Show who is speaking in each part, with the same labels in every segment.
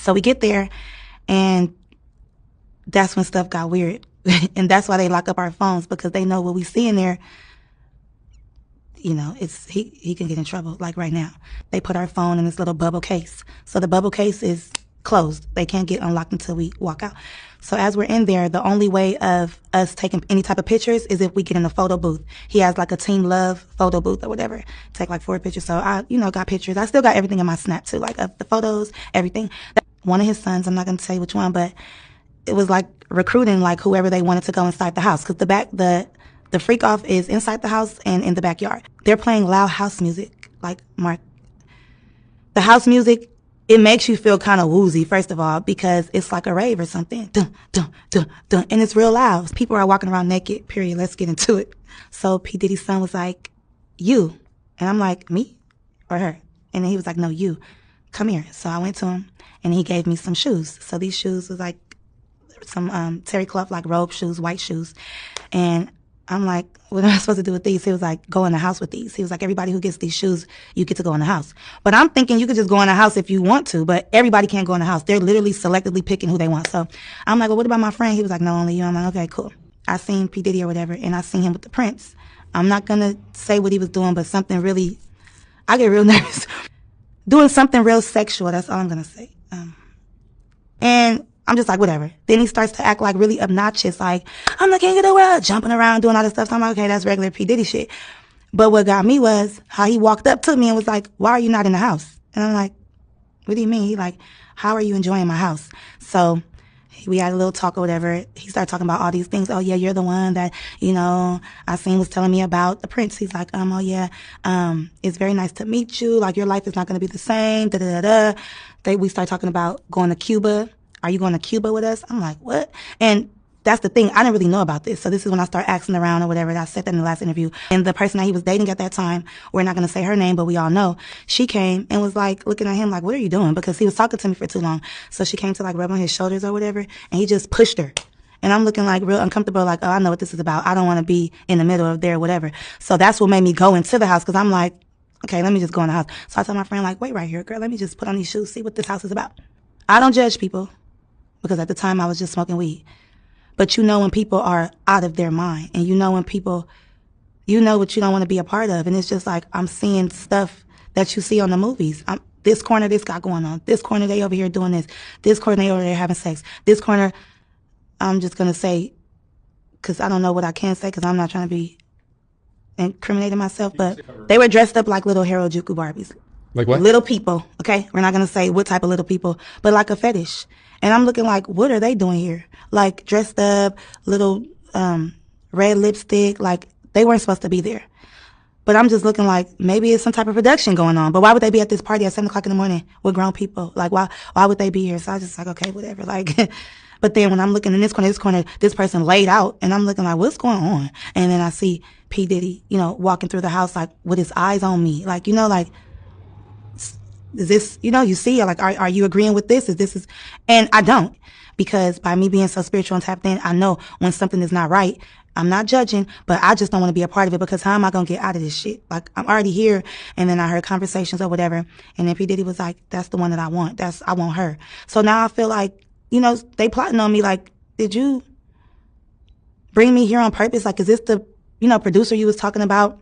Speaker 1: So we get there, and that's when stuff got weird. And that's why they lock up our phones, because they know what we see in there, you know, it's he can get in trouble. Like right now, they put our phone in this little bubble case. So the bubble case is closed. They can't get unlocked until we walk out. So as we're in there, the only way of us taking any type of pictures is if we get in a photo booth. He has like a Team Love photo booth or whatever. Take like 4 pictures. So I, you know, got pictures. I still got everything in my Snap too, like of the photos, everything. One of his sons, I'm not going to say which one, but it was like recruiting like whoever they wanted to go inside the house. Cause the freak off is inside the house and in the backyard. They're playing loud house music. Like Mark, the house music, it makes you feel kind of woozy, first of all, because it's like a rave or something. Dun, dun, dun, dun, and it's real loud. People are walking around naked, period. Let's get into it. So P. Diddy's son was like, you. And I'm like, me or her? And then he was like, no, you. Come here. So I went to him, and he gave me some shoes. So these shoes was like some terry cloth, like robe shoes, white shoes. And I'm like, what am I supposed to do with these? He was like, go in the house with these. He was like, everybody who gets these shoes, you get to go in the house. But I'm thinking you could just go in the house if you want to, but everybody can't go in the house. They're literally selectively picking who they want. So I'm like, well, what about my friend? He was like, no, only you. I'm like, okay, cool. I seen P. Diddy or whatever, and I seen him with the Prince. I'm not going to say what he was doing, but something really, I get real nervous. Doing something real sexual, that's all I'm going to say. And I'm just like, whatever. Then he starts to act like really obnoxious, like, I'm the king of the world, jumping around, doing all this stuff. So I'm like, okay, that's regular P. Diddy shit. But what got me was how he walked up to me and was like, why are you not in the house? And I'm like, what do you mean? He like, how are you enjoying my house? So we had a little talk or whatever. He started talking about all these things. Oh, yeah, you're the one that, you know, I seen was telling me about the Prince. He's like, oh, yeah, it's very nice to meet you. Like, your life is not going to be the same. We started talking about going to Cuba. Are you going to Cuba with us? I'm like, what? And that's the thing. I didn't really know about this. So this is when I start asking around or whatever. I said that in the last interview. And the person that he was dating at that time, we're not going to say her name, but we all know, she came and was like looking at him like, what are you doing? Because he was talking to me for too long. So she came to like rub on his shoulders or whatever, and he just pushed her. And I'm looking like real uncomfortable, like, oh, I know what this is about. I don't want to be in the middle of there, whatever. So that's what made me go into the house, because I'm like, okay, let me just go in the house. So I told my friend, like, wait right here, girl. Let me just put on these shoes, see what this house is about. I don't judge people, because at the time I was just smoking weed. But you know when people are out of their mind, and you know when people, you know what you don't want to be a part of. And it's just like, I'm seeing stuff that you see on the movies. This corner, this got going on. This corner, they over here doing this. This corner, they over there having sex. This corner, I'm just going to say, because I don't know what I can say, because I'm not trying to be incriminating myself, but they were dressed up like little Harajuku Barbies.
Speaker 2: Like what?
Speaker 1: Little people, okay? We're not going to say what type of little people, but like a fetish. And I'm looking like, what are they doing here? Like dressed up, little red lipstick, like they weren't supposed to be there. But I'm just looking like maybe it's some type of production going on. But why would they be at this party at 7 o'clock in the morning with grown people? Like why would they be here? So I was just like, okay, whatever. Like, but then when I'm looking in this corner, this person laid out, and I'm looking like, what's going on? And then I see P. Diddy, you know, walking through the house like with his eyes on me, like, you know, like, is this, you know, you see, like, are you agreeing with this? And I don't, because by me being so spiritual and tapped in, I know when something is not right. I'm not judging, but I just don't want to be a part of it, because how am I going to get out of this shit? Like, I'm already here. And then I heard conversations or whatever. And then P. Diddy was like, that's the one that I want. I want her. So now I feel like, you know, they plotting on me. Like, did you bring me here on purpose? Like, is this the, you know, producer you was talking about?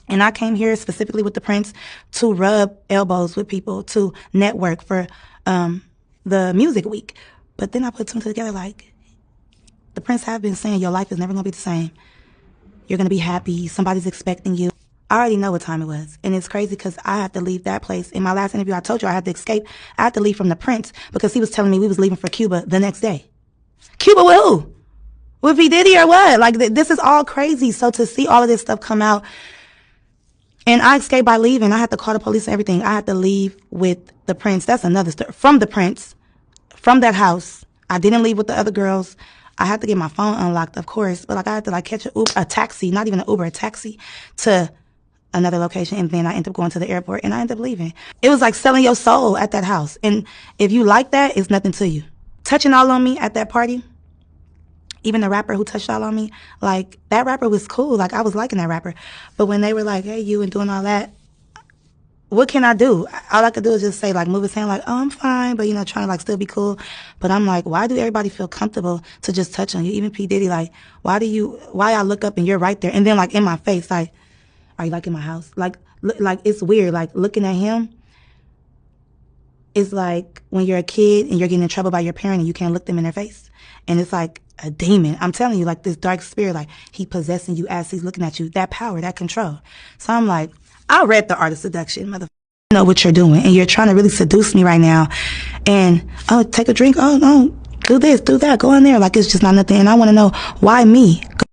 Speaker 1: And I came here specifically with the Prince to rub elbows with people, to network for the music week. But then I put two together, like, the Prince have been saying your life is never going to be the same. You're going to be happy. Somebody's expecting you. I already know what time it was. And it's crazy because I had to leave that place. In my last interview, I told you I had to escape. I had to leave from the Prince because he was telling me we was leaving for Cuba the next day. Cuba with who? With P. Diddy or what? Like, this is all crazy. So to see all of this stuff come out, and I escaped by leaving. I had to call the police and everything. I had to leave with the Prince. That's another story. From the Prince, from that house. I didn't leave with the other girls. I had to get my phone unlocked, of course. But like, I had to like catch a taxi, not even an Uber, a taxi to another location. And then I ended up going to the airport and I ended up leaving. It was like selling your soul at that house. And if you like that, it's nothing to you. Touching all on me at that party. Even the rapper who touched all on me, like, that rapper was cool. Like, I was liking that rapper. But when they were like, hey, you, and doing all that, what can I do? All I could do is just say, like, move his hand, like, oh, I'm fine, but, you know, trying to, like, still be cool. But I'm like, why do everybody feel comfortable to just touch on you? Even P. Diddy, like, why I look up and you're right there? And then, like, in my face, like, are you, like, in my house? Like, it's weird. Like, looking at him, it's like when you're a kid and you're getting in trouble by your parent and you can't look them in their face. And it's like a demon. I'm telling you, like, this dark spirit, like, he possessing you as he's looking at you. That power, that control. So I'm like, I read The Art of Seduction, motherfucker. You know what you're doing, and you're trying to really seduce me right now. And, oh, take a drink. Oh, no, do this, do that, go in there. Like, it's just not nothing. And I want to know, why me?